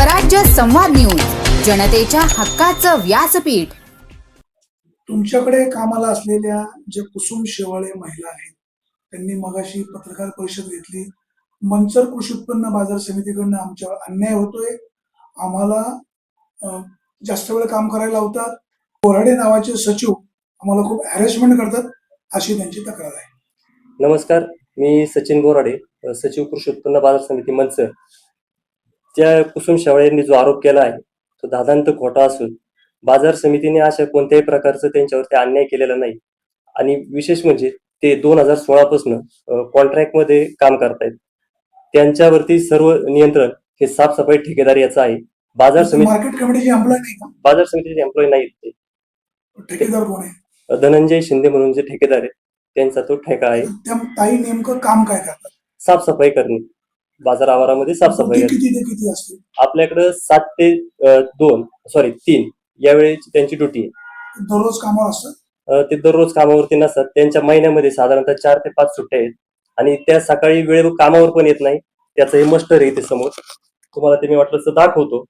स्वराज्य संवाद न्यूज, जनतेच्या हक्काचं व्यासपीठ. तुमच्याकडे कामाला असलेल्या जे कुसुम शेवाळे महिला आहेत त्यांनी मगाशी पत्रकार परिषद घेतली. मंचर कृषी उत्पन्न बाजार समितीकडनं आमच्यावर अन्याय होतोय, आम्हाला जास्त वेळ काम करायला लावतात, बोराडे नावाचे सचिव आम्हाला खूप हॅरेसमेंट करतात, अशी त्यांची तक्रार आहे. नमस्कार, मी सचिन बोराडे, सचिव कृषी उत्पन्न बाजार समिती मंचर. त्या कुसुम शेवाळे यांनी जो आरोप केला आहे तो दादांत खोटा असून बाजार समितीने अशा कोणत्याही प्रकारचं त्यांच्यावरती अन्याय केलेला नाही. आणि विशेष म्हणजे ते 2016 पासून कॉन्ट्रॅक्टमध्ये काम करतायत. त्यांच्यावरती सर्व नियंत्रण हे साफसफाई ठेकेदार याचं आहे. बाजार समिती मार्केट कमिटीचे एम्प्लॉय नाही का? बाजार समितीचे एम्प्लॉय नाहीत. ते ठेकेदार कोण आहे? धनंजय शिंदे म्हणून जे ठेकेदार आहे त्यांचा तो ठेका आहे. त्या ताई नेमकं काम काय करतात? साफसफाई करणे, बाजार आवारामध्ये साफसफाई करणे. किती ते किती असते? आपल्याकडे 7 ते 3 यावेळेची त्यांची ड्युटी आहे. दररोज कामावर असतात? ते दररोज कामावरती नसतात. त्यांच्या महिन्यामध्ये साधारणतः 4 ते 5 सुट्ट्या आहेत आणि त्या सकाळी वेळेवर कामावर पण येत नाही. त्याचं हे मस्टर आहे ते समोर, तुम्हाला ते मी वाटलं तर दाखवतो,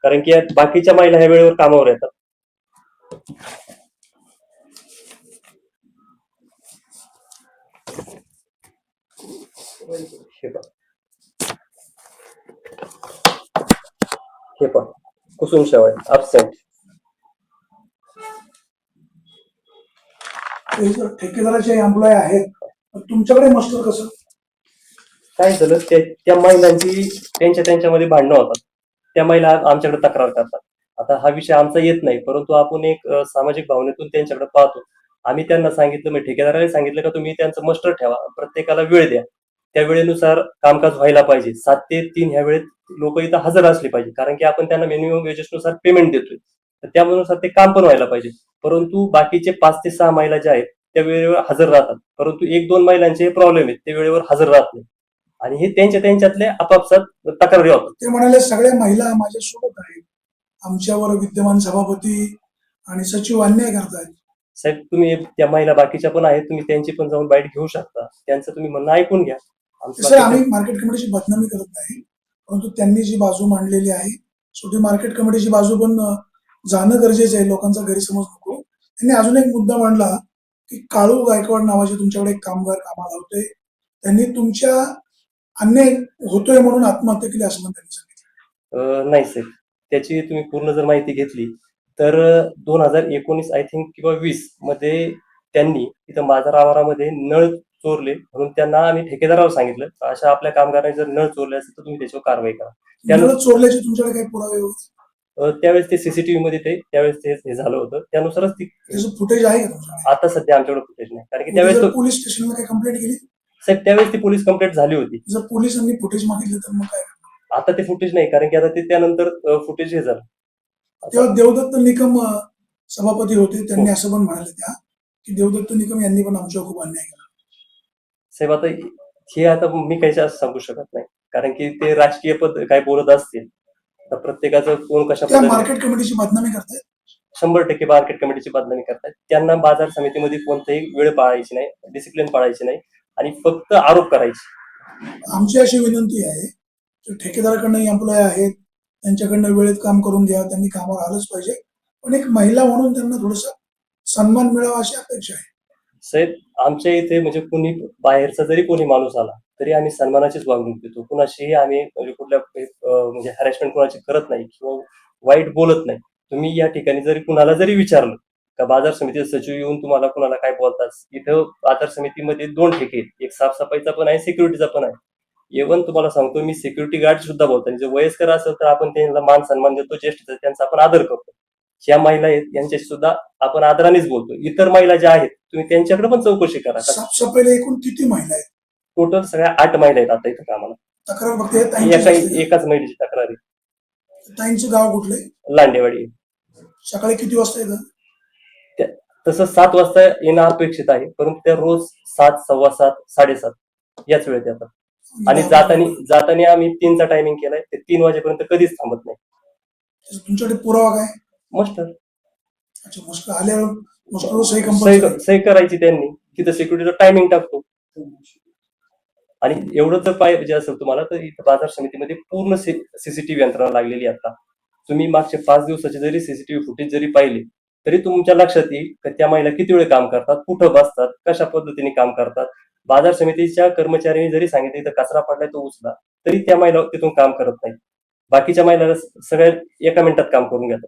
कारण की बाकीच्या महिला ह्या वेळेवर कामावर येतात. हे पहा, कुसुम शेवाळे ॲब्सेंट. ठेकेदाराचे एम्प्लॉय आहेत, तुमच्याकडे मस्टर कसं? काय झालं, त्या महिलांची त्यांच्यामध्ये भांडणं होतात. त्या महिला आमच्याकडे तक्रार करतात. आता हा विषय आमचा येत नाही, परंतु आपण एक सामाजिक भावनेतून त्यांच्याकडे पाहतो. आम्ही त्यांना सांगितलं, म्हणजे ठेकेदाराने सांगितलं का तुम्ही त्यांचं मस्टर ठेवा, प्रत्येकाला वेळ द्या, त्या वेळेनुसार कामकाज व्हायला पाहिजे. 7 ते 3 ह्या वेळेत लोक इथं हजर असले पाहिजे, कारण की आपण त्यांना मिनिमम वेजेसनुसार पेमेंट देतोय, तर त्यानुसार ते काम पण व्हायला पाहिजे. परंतु बाकीचे 5 ते 6 महिला ज्या आहेत त्या वेळेवर हजर राहतात, परंतु 1-2 महिलांचे प्रॉब्लेम आहेत, ते वेळेवर हजर राहत नाही आणि हे त्यांच्यातले आपापसात तक्रारी होतात. ते म्हणाले सगळ्या महिला माझ्या सोबत आहेत, आमच्यावर विद्यमान सभापती आणि सचिव अन्याय करतायत. साहेब, तुम्ही त्या महिला बाकीच्या पण आहेत, तुम्ही त्यांची पण जाऊन बाईट घेऊ शकता, त्यांचं तुम्ही म्हणणं ऐकून घ्या. सर, आम्ही मार्केट कमिटीची बदनामी करत नाही, परंतु त्यांनी जी बाजू मांडलेली आहे शेवटी मार्केट कमिटीची बाजू पण जाणं गरजेचं आहे, लोकांचा गैरसमज नको. त्यांनी अजून एक मुद्दा मांडला की काळू गायकवाड नावाचे तुमच्याकडे एक कामगार कामाला होते, त्यांनी तुमच्या अन्याय होतोय म्हणून आत्महत्या केली असं त्यांनी सांगितलं. नाही साहेब, त्याची तुम्ही पूर्ण जर माहिती घेतली तर 2019 आय थिंक किंवा 20 मध्ये त्यांनी इथं बाजार आवारामध्ये नळ चोरले, म्हणून त्यांना आम्ही ठेकेदारावर सांगितलं अशा आपल्या कामगारांनी जर नळ चोरले असेल तर तुम्ही त्याच्यावर कारवाई करा. नळ चोरल्याचे तुमच्याकडे काही पुरावे होते? त्यावेळेस ते सीसीटीव्ही मध्ये त्यावेळेस ते हे झालं होतं, त्यानुसारच त्याचं फुटेज आहे का? आता सध्या आमच्याकडे फुटेज नाही, कारण की त्यावेळेस पोलीस स्टेशनला काही कंप्लेंट केली? साहेब, त्यावेळेस ती पोलीस कंप्लेंट झाली होती. जर पोलिसांनी फुटेज मागितलं तर मग काय? आता ते फुटेज नाही, कारण की आता ते त्यानंतर फुटेज हे झालं. तेव्हा देवदत्त निकम सभापती होते, त्यांनी असं पण म्हणाले त्या की देवदत्त निकम यांनी पण आमच्यावर खूप अन्याय केला. साहेब, आता मी काही असं सांगू शकत नाही, कारण की ते राजकीय पद काय बोलत असतील तर प्रत्येकाचं कोण कशा मार्केट कमिटीची बदनामी करतायत. 100% मार्केट कमिटीची बदनामी करतायत. त्यांना बाजार समितीमध्ये कोणताही वेळ पाळायची नाही, डिसिप्लिन पाळायची नाही आणि फक्त आरोप करायचे. आमची अशी विनंती आहे की ठेकेदाराकडनं एम्प्लॉय आहेत, त्यांच्याकडनं वेळेत काम करून घ्या, त्यांनी कामावर आलंच पाहिजे, पण एक महिला म्हणून त्यांना थोडस सन्मान मिळावा अशी अपेक्षा आहे. साहेब, आमच्या इथे म्हणजे कोणी बाहेरचा जरी कोणी माणूस आला तरी आम्ही सन्मानाचीच वागणूक देतो. कुणाशीही आम्ही म्हणजे कुठल्या म्हणजे हॅरेसमेंट कुणाची करत नाही किंवा वाईट बोलत नाही. तुम्ही या ठिकाणी जरी कुणाला जरी विचारलं का बाजार समितीचे सचिव येऊन तुम्हाला कुणाला काय बोलतात, इथं बाजार समितीमध्ये 2 ठेके आहेत, एक साफसफाईचा पण आहे, सिक्युरिटीचा पण आहे. इव्हन तुम्हाला सांगतो, मी सिक्युरिटी गार्ड सुद्धा बोलतो. जे वयस्कर असेल तर आपण त्यांना मान सन्मान देतो, ज्येष्ठ त्यांचा आपण आदर करतो. ज्या महिला आहेत यांच्याशी सुद्धा आपण आदरानेच बोलतो. इतर महिला ज्या आहेत तुम्ही त्यांच्याकडे पण चौकशी करा. साफसफाईला एकूण किती महिला आहेत? टोटल सगळ्या 8 महिला आहेत आता इथं कामाला. तक्रार फक्त एकाच महिलेची तक्रार आहे. ताईंचं गाव कुठले? लांडेवाडी. सकाळी किती वाजता येतात? तसं 7 वाजता येणं अपेक्षित आहे, परंतु त्या रोज 7, 7:15, 7:30 याच वेळेत येतात. आणि जाताना आम्ही 3चा टायमिंग केलाय, ते 3 वाजेपर्यंत कधीच थांबत नाही. तुमच्याकडे पुरावा काय? मस्टर. अच्छा, मस्टर आल्यावर मस्टर सही करायची त्यांनी, तिथं सिक्युरिटीचा टायमिंग टाकतो. आणि एवढं जर पाहिजे असेल तुम्हाला तर इथं बाजार समितीमध्ये पूर्ण सीसीटीव्ही यंत्रणा लागलेली आहे आता. तुम्ही मागचे 5 दिवसाचे जरी सीसीटीव्ही फुटेज जरी पाहिले तरी तुमच्या लक्षात येईल की त्या महिला किती वेळ काम करतात, कुठं बसतात, कशा पद्धतीने काम करतात. बाजार समितीच्या कर्मचाऱ्यांनी जरी सांगितलं इथं कचरा पडलाय तो उचला, तरी त्या महिला तिथून काम करत नाही. बाकीच्या महिला सगळ्या एका मिनिटात काम करून घेतात.